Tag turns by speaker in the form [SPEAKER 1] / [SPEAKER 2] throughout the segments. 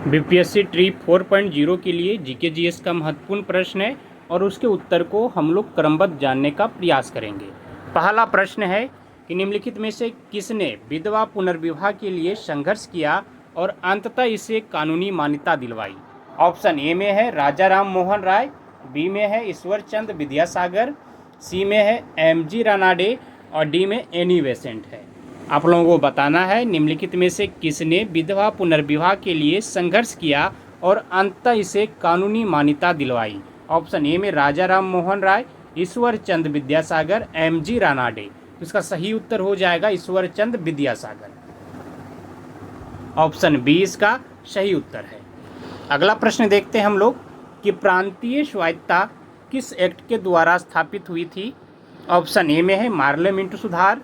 [SPEAKER 1] BPSC tree 4.0 के लिए GK GS का महत्वपूर्ण प्रश्न है और उसके उत्तर को हम लोग क्रमबद्ध जानने का प्रयास करेंगे। पहला प्रश्न है कि निम्नलिखित में से किसने विधवा पुनर्विवाह के लिए संघर्ष किया और अंततः इसे कानूनी मान्यता दिलवाई। ऑप्शन ए में है राजा राम मोहन राय, बी में है ईश्वर चंद विद्यासागर, सी में है एमजी रानाडे और डी में एनी बेसेंट है। आप लोगों को बताना है निम्नलिखित में से किसने विधवा पुनर्विवाह के लिए संघर्ष किया और अंततः इसे कानूनी मान्यता दिलवाई। ऑप्शन ए में राजा राम मोहन राय, ईश्वर चंद विद्यासागर, एमजी रानाडे। इसका सही उत्तर हो जाएगा ईश्वर चंद विद्यासागर। ऑप्शन बी इसका सही उत्तर है। अगला प्रश्न देखते हैं हम लोग कि प्रांतीय स्वायत्तता किस एक्ट के द्वारा स्थापित हुई थी। ऑप्शन ए में है मार्ले मिंटो सुधार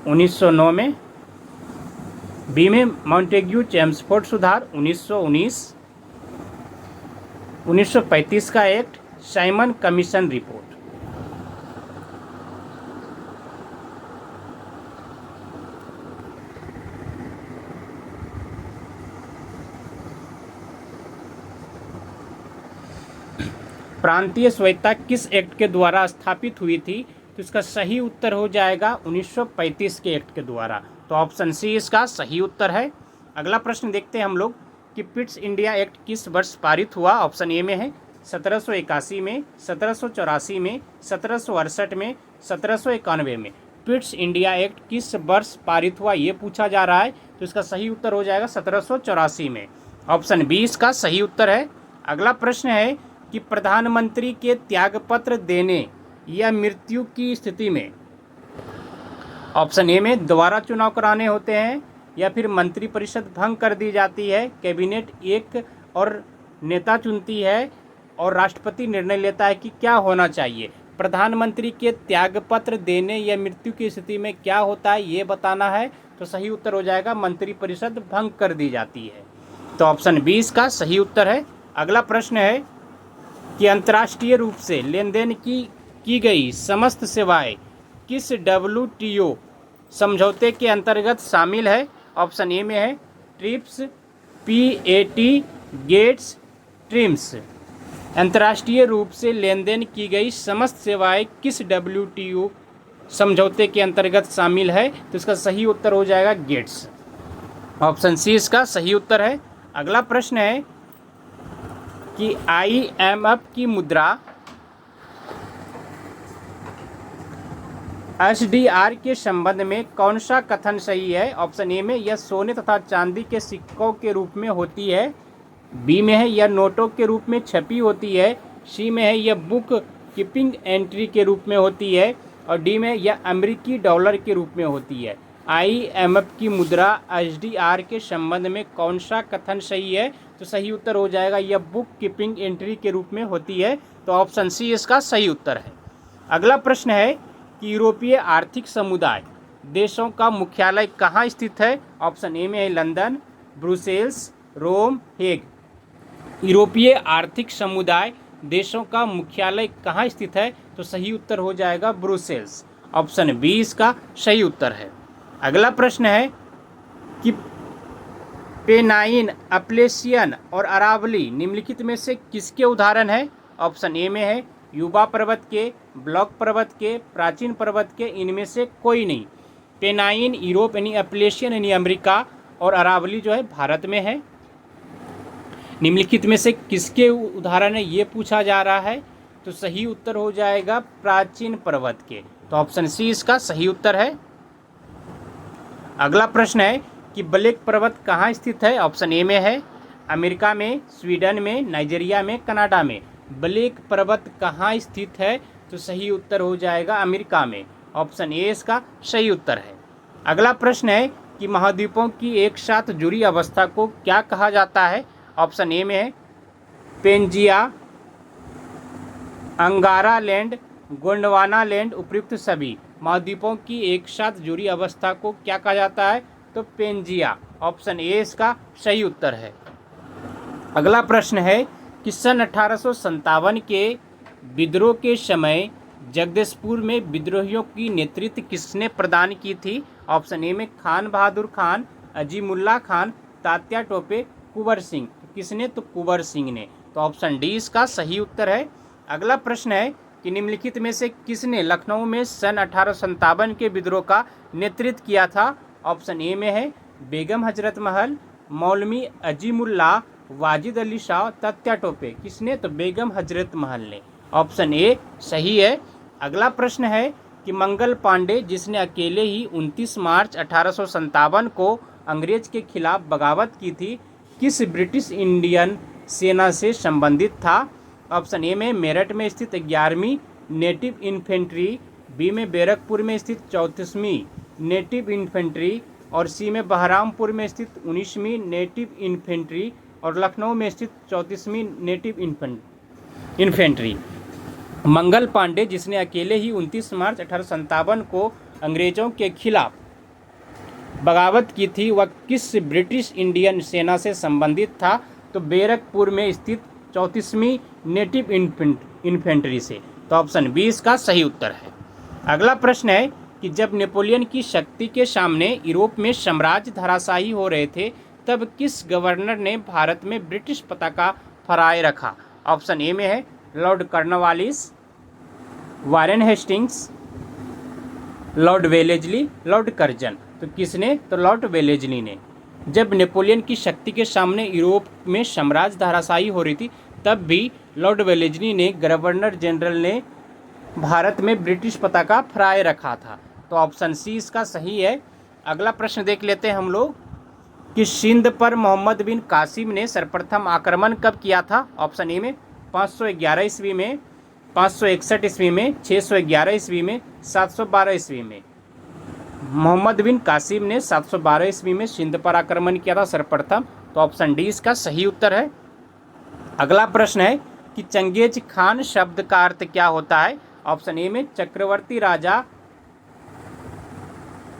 [SPEAKER 1] 1909 में, बी में मॉन्टेग्यू चेम्सफोर्ड सुधार 1919, 1935 का एक्ट, साइमन कमीशन रिपोर्ट। प्रांतीय स्वायत्तता किस एक्ट के द्वारा स्थापित हुई थी, तो इसका सही उत्तर हो जाएगा 1935 के एक्ट के द्वारा। तो ऑप्शन सी इसका सही उत्तर है। अगला प्रश्न देखते हैं हम लोग कि पिट्स इंडिया एक्ट किस वर्ष पारित हुआ। ऑप्शन ए में है 1781 में, 1784 में, 1768 में, 1791 में। पिट्स इंडिया एक्ट किस वर्ष पारित हुआ ये पूछा जा रहा है, तो इसका सही उत्तर हो जाएगा 1784 में। ऑप्शन बी इसका सही उत्तर है। अगला प्रश्न है कि प्रधानमंत्री के त्यागपत्र देने या मृत्यु की स्थिति में ऑप्शन ए में दोबारा चुनाव कराने होते हैं या फिर मंत्रिपरिषद भंग कर दी जाती है, कैबिनेट एक और नेता चुनती है और राष्ट्रपति निर्णय लेता है कि क्या होना चाहिए। प्रधानमंत्री के त्यागपत्र देने या मृत्यु की स्थिति में क्या होता है ये बताना है, तो सही उत्तर हो जाएगा मंत्रिपरिषद भंग कर दी जाती है। तो ऑप्शन बी इसका सही उत्तर है। अगला प्रश्न है कि अंतर्राष्ट्रीय रूप से लेन देन की गई समस्त सेवाएं किस WTO समझौते के अंतर्गत शामिल है। ऑप्शन ए में है ट्रिप्स, PAT, गेट्स, ट्रिम्स। अंतर्राष्ट्रीय रूप से लेन देन की गई समस्त सेवाएं किस WTO समझौते के अंतर्गत शामिल है, तो इसका सही उत्तर हो जाएगा गेट्स। ऑप्शन सी इसका सही उत्तर है। अगला प्रश्न है कि IMF की मुद्रा SDR के संबंध में कौन सा कथन सही है। ऑप्शन ए में यह सोने तथा चांदी के सिक्कों के रूप में होती है, बी में है यह नोटों के रूप में छपी होती है, सी में है यह बुक कीपिंग एंट्री के रूप में होती है और डी में यह अमेरिकी डॉलर के रूप में होती है। IMF की मुद्रा SDR के संबंध में कौन सा कथन सही है, तो सही उत्तर हो जाएगा यह बुक कीपिंग एंट्री के रूप में होती है। तो ऑप्शन सी इसका सही उत्तर है। अगला प्रश्न है कि यूरोपीय आर्थिक समुदाय देशों का मुख्यालय कहाँ स्थित है। ऑप्शन ए में है लंदन, ब्रुसेल्स, रोम, हेग। यूरोपीय आर्थिक समुदाय देशों का मुख्यालय कहाँ स्थित है, तो सही उत्तर हो जाएगा ब्रुसेल्स। ऑप्शन बी इसका सही उत्तर है। अगला प्रश्न है कि पेनाइन, अपलेशियन और अरावली निम्नलिखित में से किसके उदाहरण है। ऑप्शन ए में है युवा पर्वत के, ब्लॉक पर्वत के, प्राचीन पर्वत के, इनमें से कोई नहीं। पेनाइन यूरोप यानी अपलेशियन यानी अमेरिका और अरावली जो है भारत में है। निम्नलिखित में से किसके उदाहरण है ये पूछा जा रहा है, तो सही उत्तर हो जाएगा प्राचीन पर्वत के। तो ऑप्शन सी इसका सही उत्तर है। अगला प्रश्न है कि ब्लैक पर्वत कहाँ स्थित है। ऑप्शन ए में है अमेरिका में, स्वीडन में, नाइजीरिया में, कनाडा में। ब्लैक पर्वत कहाँ स्थित है, तो सही उत्तर हो जाएगा अमेरिका में। ऑप्शन ए इसका सही उत्तर है। अगला प्रश्न है कि महाद्वीपों की एक साथ जुड़ी अवस्था को क्या कहा जाता है। ऑप्शन ए में है पेंजिया, अंगारा लैंड, गोंडवाना लैंड, उपयुक्त सभी। महाद्वीपों की एक साथ जुड़ी अवस्था को क्या कहा जाता है, तो पेंजिया। ऑप्शन ए इसका सही उत्तर है। अगला प्रश्न है कि सन 1857 के विद्रोह के समय जगदीशपुर में विद्रोहियों की नेतृत्व किसने प्रदान की थी। ऑप्शन ए में खान बहादुर खान, अजीमुल्ला खान, तात्या टोपे, कुंवर सिंह। किसने? तो कुंवर सिंह ने। तो ऑप्शन डी इसका सही उत्तर है। अगला प्रश्न है कि निम्नलिखित में से किसने लखनऊ में सन 1857 के विद्रोह का नेतृत्व किया था? ऑप्शन ए में है बेगम हजरत महल, मौलवी अजीमुल्लाह, वाजिद अली शाह, तात्या टोपे। किसने? तो बेगम हजरत महल ने। ऑप्शन ए सही है। अगला प्रश्न है कि मंगल पांडे जिसने अकेले ही 29 मार्च 1857 को अंग्रेज के खिलाफ बगावत की थी, किस ब्रिटिश इंडियन सेना से संबंधित था? ऑप्शन ए में मेरठ में स्थित 11वीं नेटिव इन्फेंट्री, बी में बैरकपुर में स्थित 34वीं नेटिव इन्फेंट्री, और सी में बहरामपुर में स्थित 19वीं नेटिव इन्फेंट्री, और लखनऊ में स्थित 34वीं नेटिव इन्फेंट्री। मंगल पांडे जिसने अकेले ही 29 मार्च 1857 को अंग्रेजों के खिलाफ बगावत की थी, वह किस ब्रिटिश इंडियन सेना से संबंधित था? तो बैरकपुर में स्थित 34वीं नेटिव इन्फेंट्री से। तो ऑप्शन बी इसका सही उत्तर है। अगला प्रश्न है कि जब नेपोलियन की शक्ति के सामने यूरोप में साम्राज्य धराशायी हो रहे थे, तब किस गवर्नर ने भारत में ब्रिटिश पताका फहराए रखा? ऑप्शन ए में है Lord Cornwallis, Warren Hastings, Lord Wellesley, Lord Curzon. तो किसने? तो लॉर्ड वेलेजली ने। जब नेपोलियन की शक्ति के सामने यूरोप में साम्राज्य धराशायी हो रही थी, तब भी लॉर्ड वेलेजली ने, गवर्नर जनरल ने, भारत में ब्रिटिश पताका फहराए रखा था। तो ऑप्शन सी इसका सही है। अगला प्रश्न देख लेते हैं हम लोग कि सिंध पर मोहम्मद बिन कासिम ने सर्वप्रथम आक्रमण कब किया था? ऑप्शन ए में 511 ईस्वी में, 561 ईस्वी में, 611 ईस्वी में, 712 ईस्वी में। मोहम्मद बिन कासिम ने 712 ईस्वी में सिंध पर आक्रमण किया था सर्वप्रथम। तो ऑप्शन डी इसका सही उत्तर है। अगला प्रश्न है कि चंगेज खान शब्द का अर्थ क्या होता है? ऑप्शन ए में चक्रवर्ती राजा,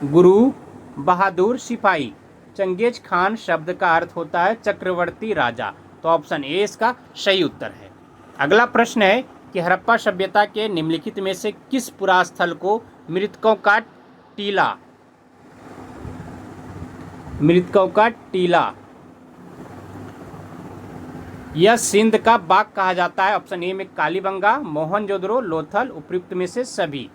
[SPEAKER 1] गुरु, बहादुर, सिपाही। चंगेज खान शब्द का अर्थ होता है चक्रवर्ती राजा। तो ऑप्शन ए इसका सही उत्तर है। अगला प्रश्न है कि हड़प्पा सभ्यता के निम्नलिखित में से किस पुरास्थल को मृतकों का टीला यह सिंध का बाग कहा जाता है? ऑप्शन ए में कालीबंगा, मोहनजोदड़ो, लोथल। उपयुक्त में से सभी।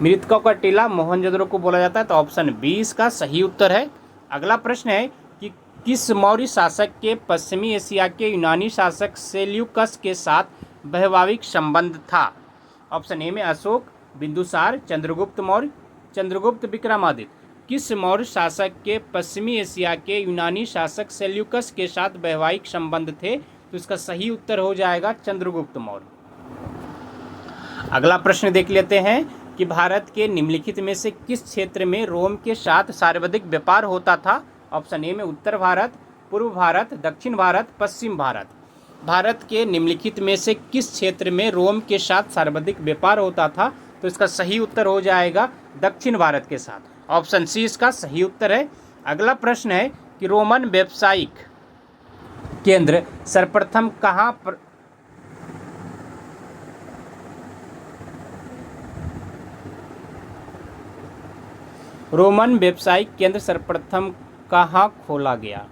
[SPEAKER 1] मृतकों का टीला मोहनजोदड़ो को बोला जाता है। तो ऑप्शन बी इसका सही उत्तर है। अगला प्रश्न है कि किस मौर्य शासक के पश्चिमी एशिया के यूनानी शासक सेल्यूकस के साथ वैवाहिक संबंध था? ऑप्शन ए में अशोक, बिंदुसार, चंद्रगुप्त मौर्य, चंद्रगुप्त विक्रमादित्य। किस मौर्य शासक के पश्चिमी एशिया के यूनानी शासक सेल्यूकस के साथ वैवाहिक संबंध थे? तो इसका सही उत्तर हो जाएगा चंद्रगुप्त मौर्य। अगला प्रश्न देख लेते हैं कि भारत के निम्नलिखित में से किस क्षेत्र में रोम के साथ सर्वाधिक व्यापार होता था? ऑप्शन ए में उत्तर भारत, पूर्व भारत, दक्षिण भारत, पश्चिम भारत। भारत के निम्नलिखित में से किस क्षेत्र में रोम के साथ सर्वाधिक व्यापार होता था? तो इसका सही उत्तर हो जाएगा दक्षिण भारत के साथ। ऑप्शन सी इसका सही उत्तर है। अगला प्रश्न है कि रोमन व्यावसायिक केंद्र सर्वप्रथम कहाँ पर रोमन व्यावसायिक केंद्र सर्वप्रथम कहाँ खोला गया?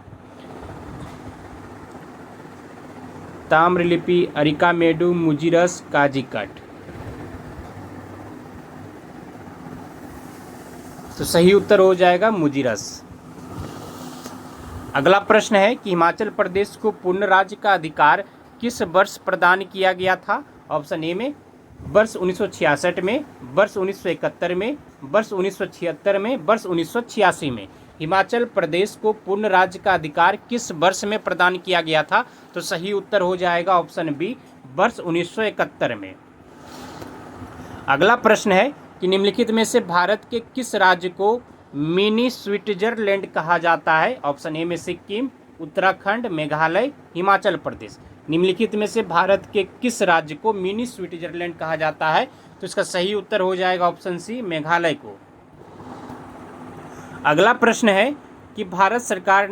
[SPEAKER 1] ताम्रलिपि, अरिकामेडु, मुजिरस, काजीकट। तो सही उत्तर हो जाएगा मुजिरस। अगला प्रश्न है कि हिमाचल प्रदेश को पूर्ण राज्य का अधिकार किस वर्ष प्रदान किया गया था? ऑप्शन ए में वर्ष 1966 में, वर्ष 1971 में, वर्ष 1976 में, वर्ष 1986 में। हिमाचल प्रदेश को पूर्ण राज्य का अधिकार किस वर्ष में प्रदान किया गया था? तो सही उत्तर हो जाएगा ऑप्शन बी, वर्ष 1971 में। अगला प्रश्न है कि निम्नलिखित में से भारत के किस राज्य को मिनी स्विट्जरलैंड कहा जाता है? ऑप्शन ए में सिक्किम, उत्तराखंड, मेघालय, हिमाचल प्रदेश। निम्नलिखित में से भारत के किस राज्य को मिनी स्विट्जरलैंड कहा जाता है? तो इसका सही उत्तर हो जाएगा ऑप्शन सी, मेघालय को। अगला प्रश्न है कि भारत सरकार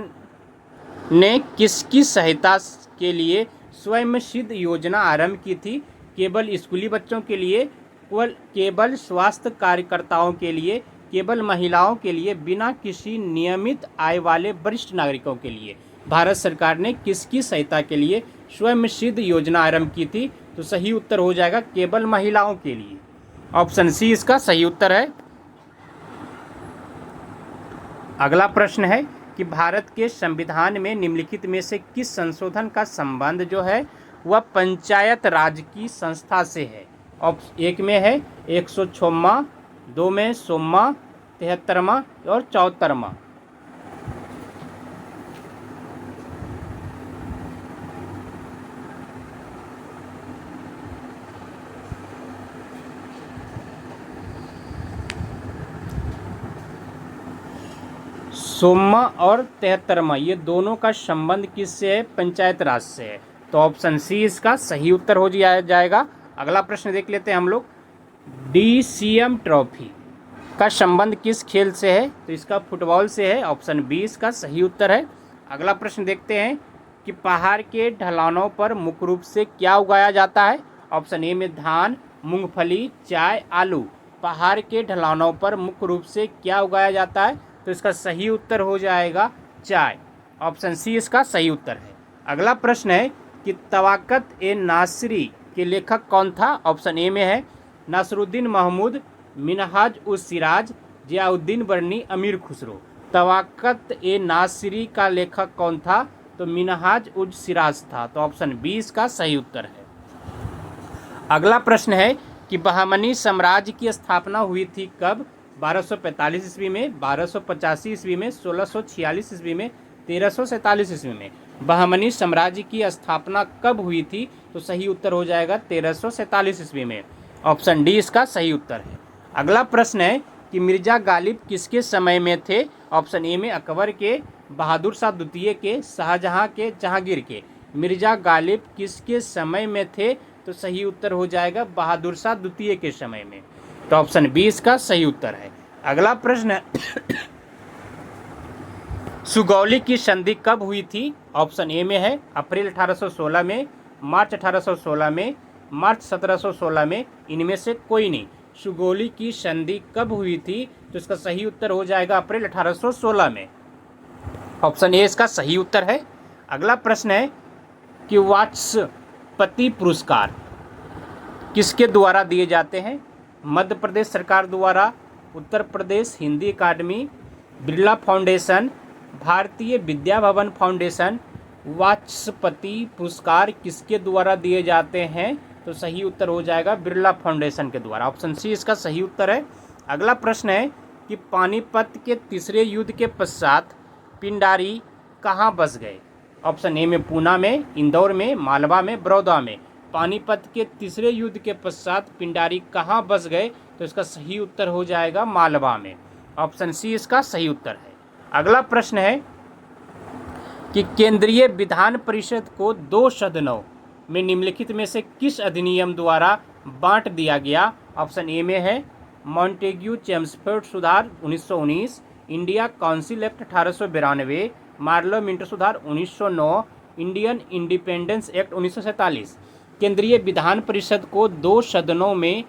[SPEAKER 1] ने किसकी सहायता के लिए स्वयं सिद्ध योजना आरंभ की थी? केवल स्कूली बच्चों के लिए, केवल स्वास्थ्य कार्यकर्ताओं के लिए, केवल महिलाओं के लिए, बिना किसी नियमित आय वाले वरिष्ठ नागरिकों के लिए। भारत सरकार ने किसकी सहायता के लिए स्वयं सिद्ध योजना आरंभ की थी? तो सही उत्तर हो जाएगा केवल महिलाओं के लिए। ऑप्शन सी इसका सही उत्तर है। अगला प्रश्न है कि भारत के संविधान में निम्नलिखित में से किस संशोधन का संबंध जो है वह पंचायत राज की संस्था से है? ऑप्शन एक में है 106वां, 2 में 100वां, 73वां और 74वां। सोमा और 73वां ये दोनों का संबंध किससे है? पंचायत राज से है। तो ऑप्शन सी इसका सही उत्तर हो जाएगा। अगला प्रश्न देख लेते हैं हम लोग। DCM ट्रॉफी का संबंध किस खेल से है? तो इसका फुटबॉल से है। ऑप्शन बी इसका सही उत्तर है। अगला प्रश्न देखते हैं कि पहाड़ के ढलानों पर मुख्य रूप से क्या उगाया जाता है? ऑप्शन ए में धान, मूंगफली, चाय, आलू। पहाड़ के ढलानों पर मुख्य रूप से क्या उगाया जाता है? तो इसका सही उत्तर हो जाएगा चाय। ऑप्शन सी इसका सही उत्तर है। अगला प्रश्न है कि तवाकत ए नासिरी के लेखक कौन था? ऑप्शन ए में है नासरुद्दीन महमूद, मिनहाज उस सिराज, जियाउद्दीन बर्नी, अमीर खुसरो। तवाकत ए नासिरी का लेखक कौन था? तो मिनहाज उज सिराज था। तो ऑप्शन बी इसका सही उत्तर है। अगला प्रश्न है कि बहमनी साम्राज्य की स्थापना हुई थी कब? 1245 ईस्वी में, 1285 ईस्वी में, 1646 ईस्वी में, 1347 ईस्वी में। बहमनी साम्राज्य की स्थापना कब हुई थी? तो सही उत्तर हो जाएगा 1347 ईस्वी में। ऑप्शन डी इसका सही उत्तर है। अगला प्रश्न है कि मिर्जा गालिब किसके समय में थे? ऑप्शन ए में अकबर के, बहादुर शाह द्वितीय के, शाहजहां के, जहांगीर के। मिर्जा गालिब किसके समय में थे? तो सही उत्तर हो जाएगा बहादुर शाह द्वितीय के समय में। तो ऑप्शन बी इसका सही उत्तर है। अगला प्रश्न है सुगौली की संधि कब हुई थी? ऑप्शन ए में है अप्रैल 1816 में, मार्च 1816 में, मार्च 1716 में। इनमें से कोई नहीं। सुगौली की संधि कब हुई थी? तो इसका सही उत्तर हो जाएगा अप्रैल 1816 में। ऑप्शन ए इसका सही उत्तर है। अगला प्रश्न है कि वाचस्पति पुरस्कार किसके द्वारा दिए जाते हैं? मध्य प्रदेश सरकार द्वारा, उत्तर प्रदेश हिंदी अकादमी, बिरला फाउंडेशन, भारतीय विद्या भवन फाउंडेशन। वाचस्पति पुरस्कार किसके द्वारा दिए जाते हैं? तो सही उत्तर हो जाएगा बिरला फाउंडेशन के द्वारा। ऑप्शन सी इसका सही उत्तर है। अगला प्रश्न है कि पानीपत के तीसरे युद्ध के पश्चात पिंडारी कहाँ बस गए? ऑप्शन ए में पूना में, इंदौर में, मालवा में, बड़ौदा में। पानीपत के तीसरे युद्ध के पश्चात पिंडारी कहाँ बस गए? तो इसका सही उत्तर हो जाएगा मालवा में। ऑप्शन सी इसका सही उत्तर है। अगला प्रश्न है कि केंद्रीय विधान परिषद को 2 सदनों में निम्नलिखित में से किस अधिनियम द्वारा बांट दिया गया? ऑप्शन ए में है मॉन्टेग्यू चेम्सफोर्ड सुधार 1919, India Council Act 1892, Morley Minto सुधार 1909, इंडियन इंडिपेंडेंस एक्ट 1947। केंद्रीय विधान परिषद को 2 सदनों में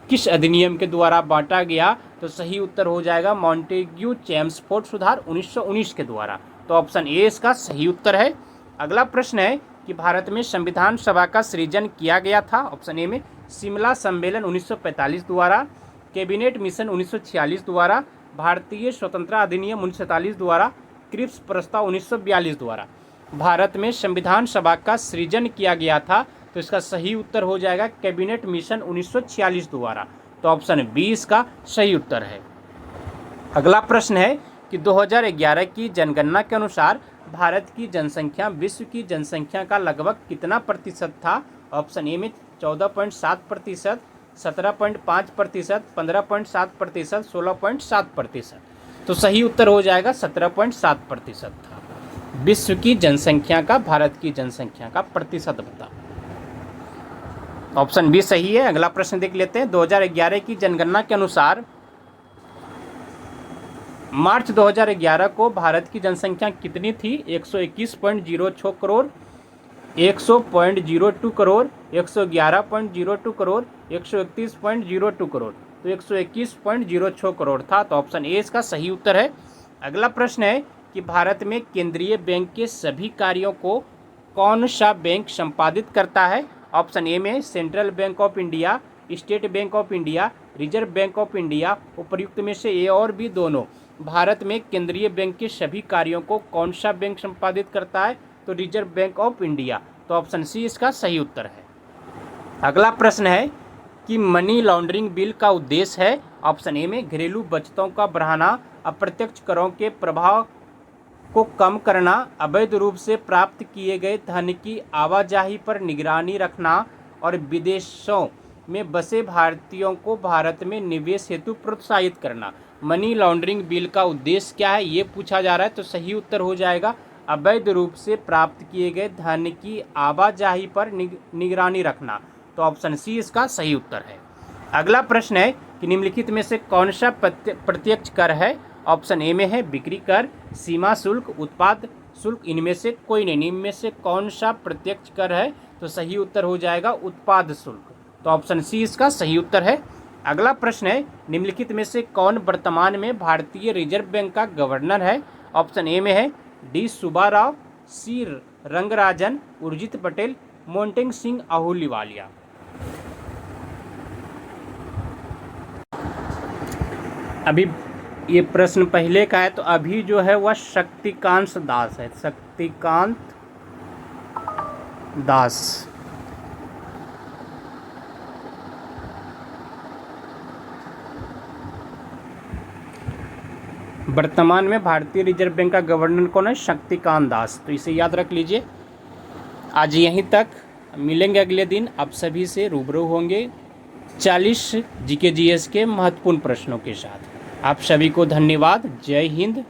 [SPEAKER 1] किस अधिनियम के द्वारा बांटा गया? तो सही उत्तर हो जाएगा मॉन्टेग्यू चेम्सफोर्ड सुधार 1919 के द्वारा। तो ऑप्शन ए इसका सही उत्तर है। अगला प्रश्न है कि भारत में संविधान सभा का सृजन किया गया था। ऑप्शन ए में शिमला सम्मेलन 1945 द्वारा, कैबिनेट मिशन 1946 द्वारा, भारतीय स्वतंत्रता अधिनियम 1947 द्वारा, क्रिप्स प्रस्ताव 1942 द्वारा। भारत में संविधान सभा का सृजन किया गया था। तो इसका सही उत्तर हो जाएगा कैबिनेट मिशन 1946 द्वारा। तो ऑप्शन बी इसका सही उत्तर है। अगला प्रश्न है कि 2011 की जनगणना के अनुसार भारत की जनसंख्या विश्व की जनसंख्या का लगभग कितना प्रतिशत था? ऑप्शन ए में 14.7%, 17.5%, 15.7%, 16.7%। तो सही उत्तर हो जाएगा 17.7% था। विश्व की जनसंख्या का भारत की जनसंख्या का प्रतिशत बता। ऑप्शन बी सही है। अगला प्रश्न देख लेते हैं। 2011 की जनगणना के अनुसार मार्च 2011 को भारत की जनसंख्या कितनी थी? 121.06 करोड़, 100.02 करोड़, 111.02 करोड़, 131.02 करोड़। तो 121.06 करोड़ था। तो ऑप्शन ए इसका सही उत्तर है। अगला प्रश्न है कि भारत में केंद्रीय बैंक के सभी कार्यों को कौन सा बैंक संपादित करता है? ऑप्शन ए में central bank of India, state bank of India, reserve bank of India. उपर्युक्त में से ए और बी दोनों। भारत में केंद्रीय बैंक के सभी कार्यों को कौन सा बैंक संपादित करता है? तो रिजर्व बैंक ऑफ इंडिया। तो ऑप्शन सी इसका सही उत्तर है। अगला प्रश्न है कि मनी लॉन्ड्रिंग बिल का उद्देश्य है। ऑप्शन ए में घरेलू बचतों का बढ़ाना, अप्रत्यक्ष करों के प्रभाव को कम करना, अवैध रूप से प्राप्त किए गए धन की आवाजाही पर निगरानी रखना और विदेशों में बसे भारतीयों को भारत में निवेश हेतु प्रोत्साहित करना। मनी लॉन्ड्रिंग बिल का उद्देश्य क्या है ये पूछा जा रहा है। तो सही उत्तर हो जाएगा अवैध रूप से प्राप्त किए गए धन की आवाजाही पर निगरानी रखना। तो ऑप्शन सी इसका सही उत्तर है। अगला प्रश्न है कि निम्नलिखित में से कौन सा प्रत्यक्ष कर है? ऑप्शन ए में है बिक्री कर, सीमा शुल्क, उत्पाद शुल्क। इनमें से कोई नहीं। इनमें से कौन सा प्रत्यक्ष कर है? तो सही उत्तर हो जाएगा उत्पाद शुल्क। तो ऑप्शन सी इसका सही उत्तर है। अगला प्रश्न है निम्नलिखित में से कौन वर्तमान में भारतीय रिजर्व बैंक का गवर्नर है? ऑप्शन ए में है डी सुब्बाराव, सी रंगराजन, उर्जित पटेल, मोंटेग सिंह आहूलीवालिया। अभी ये प्रश्न पहले का है, तो अभी जो है वह शक्तिकांत दास है। शक्तिकांत दास। वर्तमान में भारतीय रिजर्व बैंक का गवर्नर कौन है? शक्तिकांत दास। तो इसे याद रख लीजिए। आज यहीं तक, मिलेंगे अगले दिन। आप सभी से रूबरू होंगे 40 जीके जीएस के महत्वपूर्ण प्रश्नों के साथ। आप सभी को धन्यवाद। जय हिंद।